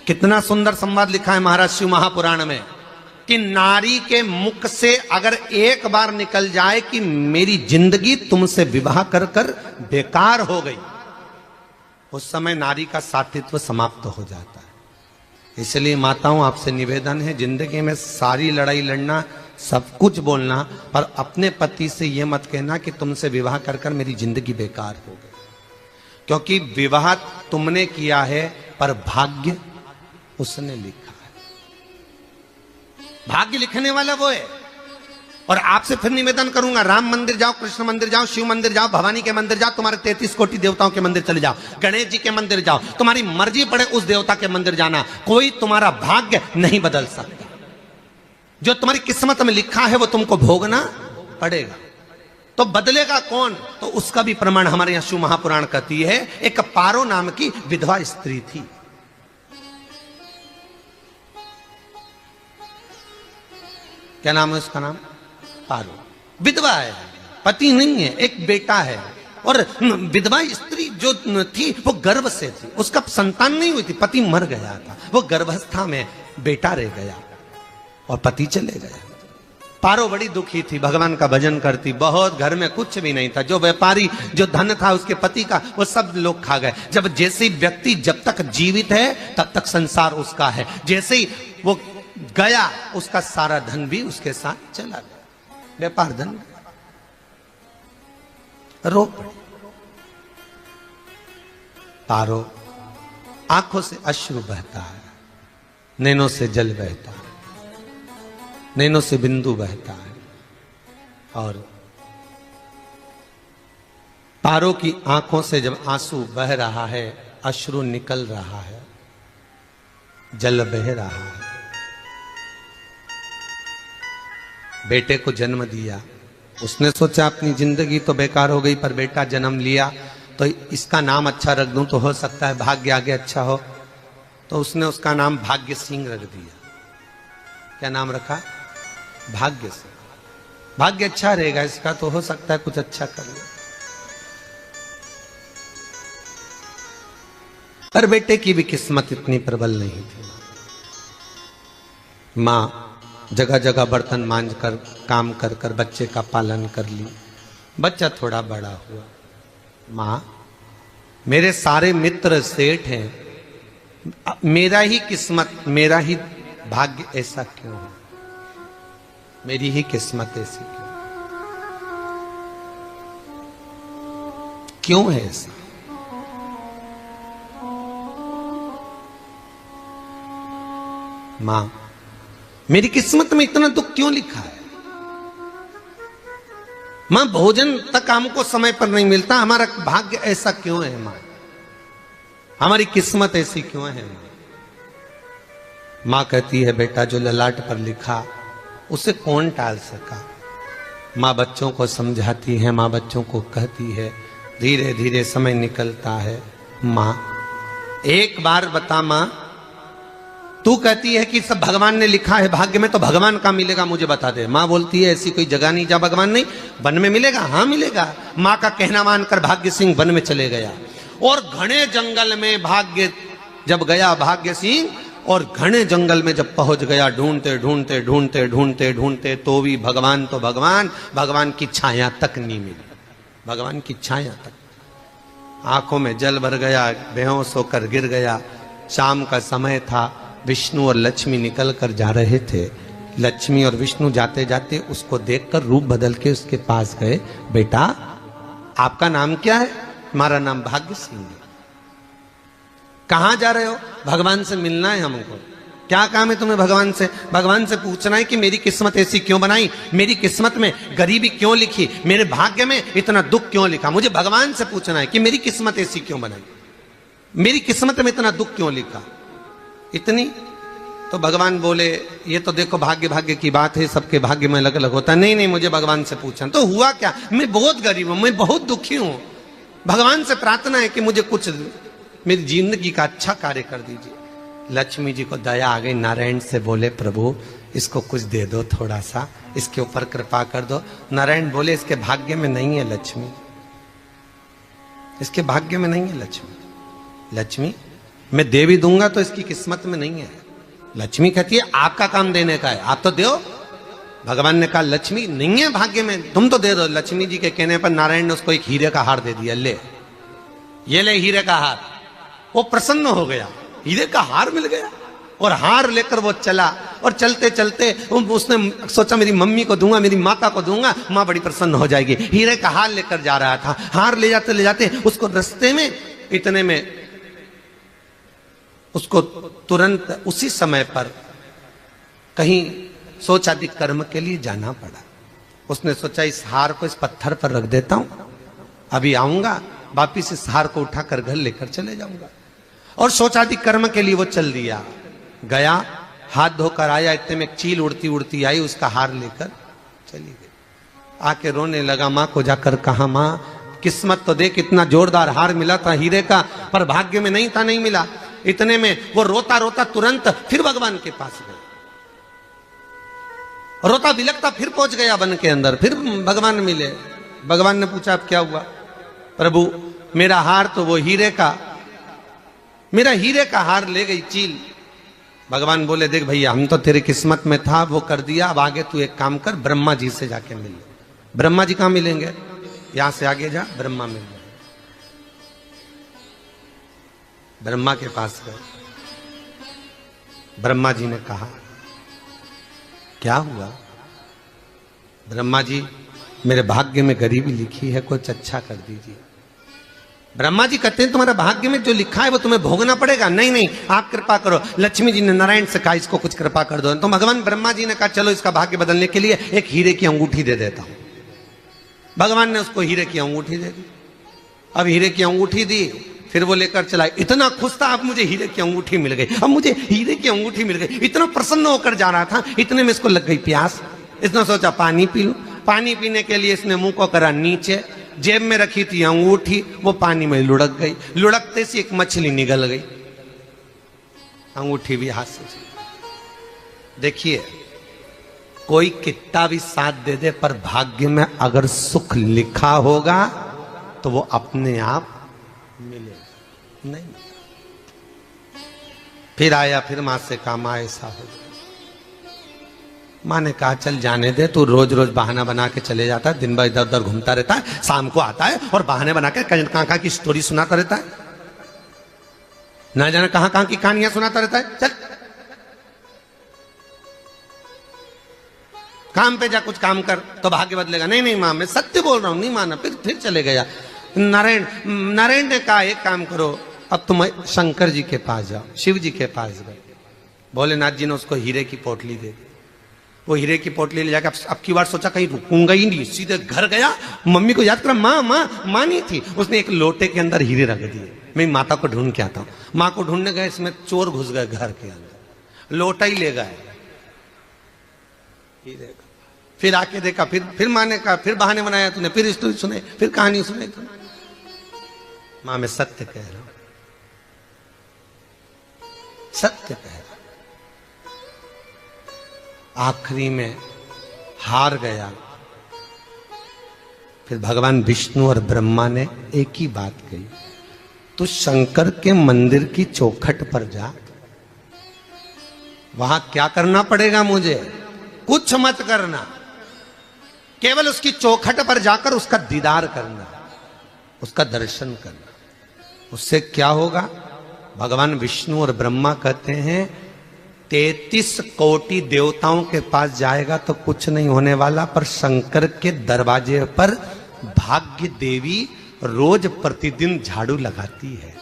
कितना सुंदर संवाद लिखा है महाराज शिव महापुराण में कि नारी के मुख से अगर एक बार निकल जाए कि मेरी जिंदगी तुमसे विवाह कर कर बेकार हो गई, उस समय नारी का साथित्व समाप्त हो जाता है। इसलिए माताओं, आपसे निवेदन है, जिंदगी में सारी लड़ाई लड़ना, सब कुछ बोलना, पर अपने पति से यह मत कहना कि तुमसे विवाह कर कर मेरी जिंदगी बेकार हो गई, क्योंकि विवाह तुमने किया है पर भाग्य उसने लिखा है। भाग्य लिखने वाला वो है। और आपसे फिर निवेदन करूंगा, राम मंदिर जाओ, कृष्ण मंदिर जाओ, शिव मंदिर जाओ, भवानी के मंदिर जाओ, तुम्हारे 33 कोटि देवताओं के मंदिर चले जाओ, गणेश जी के मंदिर जाओ, तुम्हारी मर्जी पड़े उस देवता के मंदिर जाना, कोई तुम्हारा भाग्य नहीं बदल सकता। जो तुम्हारी किस्मत में लिखा है वो तुमको भोगना पड़ेगा। तो बदलेगा कौन? तो उसका भी प्रमाण हमारे यहां शिव महापुराण कहती है। एक पारो नाम की विधवा स्त्री थी। क्या नाम है उसका? नाम पारो। विधवा है, पति नहीं है, एक बेटा है। और विधवा स्त्री जो थी वो गर्भ से थी, उसका संतान नहीं हुई थी, पति मर गया था, वो गर्भावस्था में बेटा रह गया और पति चले गया। पारो बड़ी दुखी थी, भगवान का भजन करती बहुत, घर में कुछ भी नहीं था, जो व्यापारी जो धन था उसके पति का वो सब लोग खा गए। जब जैसे व्यक्ति जब तक जीवित है तब तक संसार उसका है, जैसे ही वो गया उसका सारा धन भी उसके साथ चला गया, व्यापार धन रो पड़ी। पारो आंखों से अश्रु बहता है, नैनों से जल बहता है, नैनों से बिंदु बहता है, और पारो की आंखों से जब आंसू बह रहा है, अश्रु निकल रहा है, जल बह रहा है। बेटे को जन्म दिया, उसने सोचा अपनी जिंदगी तो बेकार हो गई, पर बेटा जन्म लिया तो इसका नाम अच्छा रख दूं तो हो सकता है भाग्य आगे अच्छा हो। तो उसने उसका नाम भाग्य सिंह रख दिया। क्या नाम रखा? भाग्य सिंह। भाग्य अच्छा रहेगा इसका, तो हो सकता है कुछ अच्छा कर ले। पर बेटे की भी किस्मत इतनी प्रबल नहीं थी। मां जगह जगह बर्तन मांझ कर काम कर कर बच्चे का पालन कर ली। बच्चा थोड़ा बड़ा हुआ, मां मेरे सारे मित्र सेठ हैं, मेरा ही किस्मत, मेरा ही भाग्य ऐसा क्यों है, मेरी ही किस्मत ऐसी क्यों है ऐसा? मां मेरी किस्मत में इतना दुख क्यों लिखा है? मां भोजन तक हमको समय पर नहीं मिलता, हमारा भाग्य ऐसा क्यों है? मां हमारी किस्मत ऐसी क्यों है? मां कहती है बेटा जो ललाट पर लिखा उसे कौन टाल सका। मां बच्चों को समझाती है, मां बच्चों को कहती है, धीरे धीरे समय निकलता है। मां एक बार बता, मां तू कहती है कि सब भगवान ने लिखा है भाग्य में, तो भगवान का मिलेगा मुझे बता दे। मां बोलती है ऐसी कोई जगह नहीं जहां भगवान नहीं, वन में मिलेगा। हाँ मिलेगा। मां का कहना मानकर भाग्य सिंह वन में चले गया, और घने जंगल में भाग्य जब गया भाग्य सिंह, और घने जंगल में जब पहुंच गया, ढूंढते ढूंढते ढूंढते ढूंढते ढूंढते तो भी भगवान, तो भगवान की छाया तक नहीं मिली। भगवान की छाया तक, आंखों में जल भर गया, बेहोश होकर गिर गया। शाम का समय था, विष्णु और लक्ष्मी निकल कर जा रहे थे। लक्ष्मी और विष्णु जाते जाते उसको देखकर रूप बदल के उसके पास गए। बेटा आपका नाम क्या है? हमारा नाम भाग्य सिंह है। कहां जा रहे हो? भगवान से मिलना है हमको। क्या काम है तुम्हें भगवान से? भगवान से पूछना है कि मेरी किस्मत ऐसी क्यों बनाई, मेरी किस्मत में गरीबी क्यों लिखी, मेरे भाग्य में इतना दुख क्यों लिखा। मुझे भगवान से पूछना है कि मेरी किस्मत ऐसी क्यों बनाई, मेरी किस्मत में इतना दुख क्यों लिखा, इतनी। तो भगवान बोले ये तो देखो भाग्य भाग्य की बात है, सबके भाग्य में अलग अलग होता है। नहीं नहीं, मुझे भगवान से पूछना। तो हुआ क्या? मैं बहुत गरीब हूं, मैं बहुत दुखी हूं, भगवान से प्रार्थना है कि मुझे कुछ मेरी जिंदगी का अच्छा कार्य कर दीजिए। लक्ष्मी जी को दया आ गई, नारायण से बोले प्रभु इसको कुछ दे दो, थोड़ा सा इसके ऊपर कृपा कर दो। नारायण बोले इसके भाग्य में नहीं है लक्ष्मी, इसके भाग्य में नहीं है लक्ष्मी। लक्ष्मी मैं दे भी दूंगा तो इसकी किस्मत में नहीं है। लक्ष्मी कहती है आपका काम देने का है, आप तो दो। भगवान ने कहा लक्ष्मी नहीं है भाग्य में, तुम तो दे दो। लक्ष्मी जी के कहने पर नारायण ने उसको एक हीरे का हार दे दिया, ले ये ले हीरे का हार। वो प्रसन्न हो गया, हीरे का हार मिल गया। और हार लेकर वो चला, और चलते चलते उसने सोचा मेरी मम्मी को दूंगा, मेरी माता को दूंगा, माँ बड़ी प्रसन्न हो जाएगी। हीरे का हार लेकर जा रहा था। हार ले जाते उसको रास्ते में इतने में उसको तुरंत उसी समय पर कहीं सोचादि कर्म के लिए जाना पड़ा। उसने सोचा इस हार को इस पत्थर पर रख देता हूं, अभी आऊंगा वापिस इस हार को उठाकर घर लेकर चले जाऊंगा। और सोचादि कर्म के लिए वो चल दिया, गया, हाथ धोकर आया, इतने में एक चील उड़ती उड़ती आई, उसका हार लेकर चली गई। आके रोने लगा, माँ को जाकर कहा माँ किस्मत तो देख, इतना जोरदार हार मिला था हीरे का, पर भाग्य में नहीं था, नहीं मिला। इतने में वो रोता रोता तुरंत फिर भगवान के पास गया, रोता बिलखता फिर पहुंच गया वन के अंदर। फिर भगवान मिले। भगवान ने पूछा अब क्या हुआ? प्रभु मेरा हार तो वो हीरे का, मेरा हीरे का हार ले गई चील। भगवान बोले देख भैया हम तो तेरी किस्मत में था, वो कर दिया, अब आगे तू एक काम कर, ब्रह्मा जी से जाके मिल। ब्रह्मा जी कहां मिलेंगे? यहां से आगे जा, ब्रह्मा मिल जाए। ब्रह्मा के पास गए। ब्रह्मा जी ने कहा क्या हुआ? ब्रह्मा जी मेरे भाग्य में गरीबी लिखी है, कुछ अच्छा कर दीजिए। ब्रह्मा जी कहते हैं तुम्हारा भाग्य में जो लिखा है वो तुम्हें भोगना पड़ेगा। नहीं नहीं आप कृपा करो। लक्ष्मी जी ने नारायण से कहा इसको कुछ कृपा कर दो। तो भगवान ब्रह्मा जी ने कहा चलो इसका भाग्य बदलने के लिए एक हीरे की अंगूठी दे देता हूं। भगवान ने उसको हीरे की अंगूठी दे दी। अब हीरे की अंगूठी दी, फिर वो लेकर चला। इतना खुश था अब मुझे हीरे की अंगूठी मिल गई, अब मुझे हीरे की अंगूठी मिल गई। इतना प्रसन्न होकर जा रहा था, इतने में इसको लग गई प्यास। इसने सोचा पानी पी लूं। पानी पीने के लिए इसने मुंह को करा नीचे, जेब में रखी थी अंगूठी, वो पानी में लुढ़क गई। लुढ़कते से एक मछली निगल गई, अंगूठी भी हाथ से। देखिए कोई कितना भी साथ दे दे, पर भाग्य में अगर सुख लिखा होगा तो वो अपने आप मिलेगा नहीं। फिर आया, फिर मां से कहा मां ऐसा हो गया। मां ने कहा चल जाने दे, तू रोज रोज बहाना बना के चले जाता है, दिन भर इधर उधर घूमता रहता है, शाम को आता है और बहाने बना के कहां की स्टोरी सुनाता रहता है, ना जाने कहां की कहानियां सुनाता रहता है। चल काम पे जा, कुछ काम कर तो भाग्य बदलेगा। नहीं नहीं मां मैं सत्य बोल रहा हूं, नहीं माना। फिर चले गया। नारायण ने कहा एक काम करो, अब तुम शंकर जी के पास जाओ। शिव जी के पास गए। भोलेनाथ जी ने उसको हीरे की पोटली दे दी। वो हीरे की पोटली ले जाकर अब की बार सोचा कहीं रुकूंगा ही नहीं, सीधे घर गया। मम्मी को याद करा, माँ नहीं थी। उसने एक लोटे के अंदर हीरे रख दिए, मैं माता को ढूंढ के आता हूँ। माँ को ढूंढने गए, इसमें चोर घुस गए घर के अंदर, लोटा ही ले गए हीरे का। फिर आके देखा, फिर माँ ने कहा, फिर बहाने बनाया तूने, फिर स्टोरी सुने, फिर कहानी सुने। माँ मैं सत्य कह रहा हूं, सत्य कह रहा। आखिरी में हार गया। फिर भगवान विष्णु और ब्रह्मा ने एक ही बात कही, तू शंकर के मंदिर की चौखट पर जा। वहां क्या करना पड़ेगा मुझे? कुछ मत करना, केवल उसकी चौखट पर जाकर उसका दीदार करना, उसका दर्शन करना। उससे क्या होगा? भगवान विष्णु और ब्रह्मा कहते हैं 33 कोटि देवताओं के पास जाएगा तो कुछ नहीं होने वाला, पर शंकर के दरवाजे पर भाग्य देवी रोज प्रतिदिन झाड़ू लगाती है।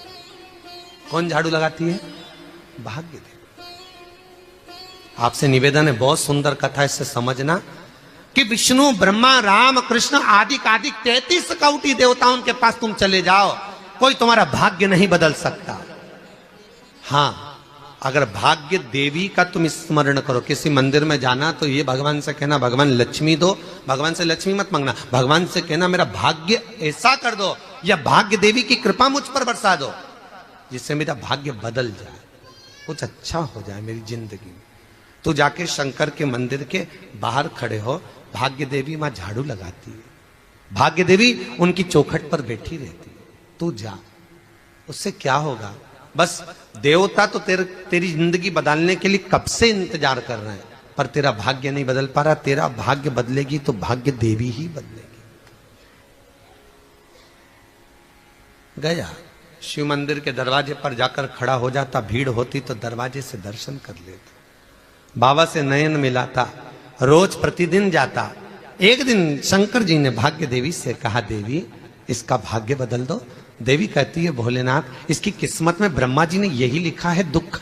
कौन झाड़ू लगाती है? भाग्य देवी। आपसे निवेदन है, बहुत सुंदर कथा, इससे समझना कि विष्णु ब्रह्मा राम कृष्ण आदि 33 कोटि देवताओं के पास तुम चले जाओ, कोई तुम्हारा भाग्य नहीं बदल सकता। हां अगर भाग्य देवी का तुम स्मरण करो, किसी मंदिर में जाना तो ये भगवान से कहना भगवान लक्ष्मी दो, भगवान से लक्ष्मी मत मांगना, भगवान से कहना मेरा भाग्य ऐसा कर दो, या भाग्य देवी की कृपा मुझ पर बरसा दो जिससे मेरा भाग्य बदल जाए, कुछ अच्छा हो जाए मेरी जिंदगी में। तो जाके शंकर के मंदिर के बाहर खड़े हो, भाग्य देवी मां झाड़ू लगाती है, भाग्य देवी उनकी चौखट पर बैठी रहती है। तू जा, उससे क्या होगा? बस देवता तो तेरी जिंदगी बदलने के लिए कब से इंतजार कर रहे हैं, पर तेरा भाग्य नहीं बदल पा रहा। तेरा भाग्य बदलेगी तो भाग्य देवी ही बदलेगी। गया शिव मंदिर के दरवाजे पर जाकर खड़ा हो जाता, भीड़ होती तो दरवाजे से दर्शन कर लेता, बाबा से नयन मिलाता, रोज प्रतिदिन जाता। एक दिन शंकर जी ने भाग्य देवी से कहा, देवी इसका भाग्य बदल दो। देवी कहती है, भोलेनाथ इसकी किस्मत में ब्रह्मा जी ने यही लिखा है दुख,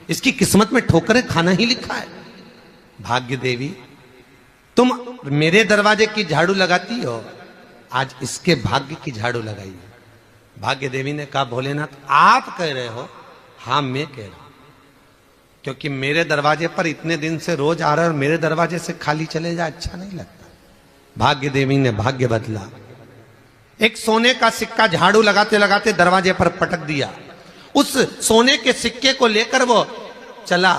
इसकी किस्मत में ठोकरें खाना ही लिखा है। भाग्य देवी तुम मेरे दरवाजे की झाड़ू लगाती हो, आज इसके भाग्य की झाड़ू लगाई। भाग्य देवी ने कहा, भोलेनाथ आप कह रहे हो? हाँ मैं कह रहा हूं, क्योंकि मेरे दरवाजे पर इतने दिन से रोज आ रहा है और मेरे दरवाजे से खाली चले जाए अच्छा नहीं लगता। भाग्य देवी ने भाग्य बदला। एक सोने का सिक्का झाड़ू लगाते लगाते दरवाजे पर पटक दिया। उस सोने के सिक्के को लेकर वो चला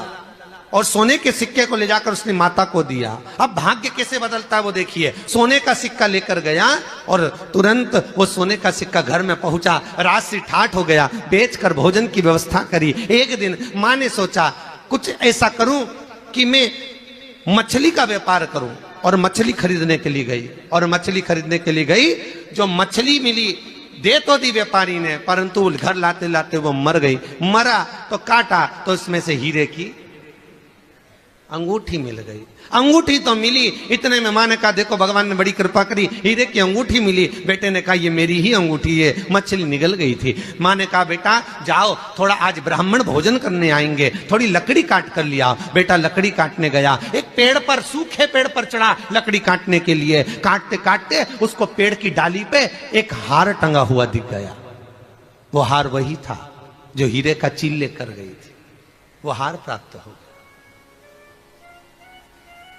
और सोने के सिक्के को ले जाकर उसने माता को दिया। अब भाग्य कैसे बदलता है वो देखिए। सोने का सिक्का लेकर गया और तुरंत वो सोने का सिक्का घर में पहुंचा। रात से ठाठ हो गया, बेचकर भोजन की व्यवस्था करी। एक दिन मां ने सोचा कुछ ऐसा करूं कि मैं मछली का व्यापार करूं, और मछली खरीदने के लिए गई। और मछली खरीदने के लिए गई, जो मछली मिली दे तो दी व्यापारी ने, परंतु घर लाते लाते वो मर गई। मरा तो काटा तो इसमें से हीरे की अंगूठी मिल गई। अंगूठी तो मिली, इतने में मां ने कहा, देखो भगवान ने बड़ी कृपा करी, हीरे की अंगूठी मिली। बेटे ने कहा, ये मेरी ही अंगूठी है। मछली निगल गई थी। मां ने कहा, बेटा जाओ, थोड़ा आज ब्राह्मण भोजन करने आएंगे, थोड़ी लकड़ी काट कर लिया। बेटा लकड़ी काटने गया, एक पेड़ पर, सूखे पेड़ पर चढ़ा लकड़ी काटने के लिए। काटते काटते उसको पेड़ की डाली पे एक हार टंगा हुआ दिख गया। वो हार वही था जो हीरे का चील लेकर गई थी। वो हार प्राप्त हो गया।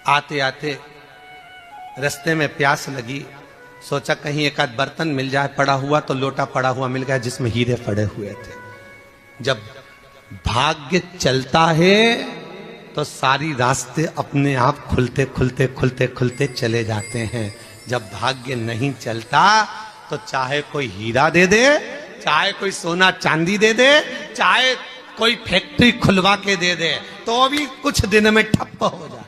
आते आते रास्ते में प्यास लगी, सोचा कहीं एक आध बर्तन मिल जाए, पड़ा हुआ तो लोटा पड़ा हुआ मिल गया जिसमें हीरे पड़े हुए थे। जब भाग्य चलता है तो सारी रास्ते अपने आप खुलते खुलते खुलते खुलते चले जाते हैं। जब भाग्य नहीं चलता तो चाहे कोई हीरा दे दे, चाहे कोई सोना चांदी दे दे, चाहे कोई फैक्ट्री खुलवा के दे दे, तो भी कुछ दिन में ठप्प हो जाए।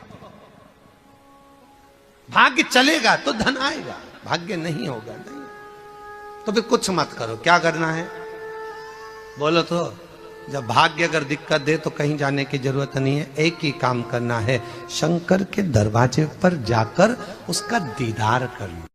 भाग्य चलेगा तो धन आएगा, भाग्य नहीं होगा नहीं, तो फिर कुछ मत करो। क्या करना है बोलो तो? जब भाग्य अगर दिक्कत दे तो कहीं जाने की जरूरत नहीं है। एक ही काम करना है, शंकर के दरवाजे पर जाकर उसका दीदार करना।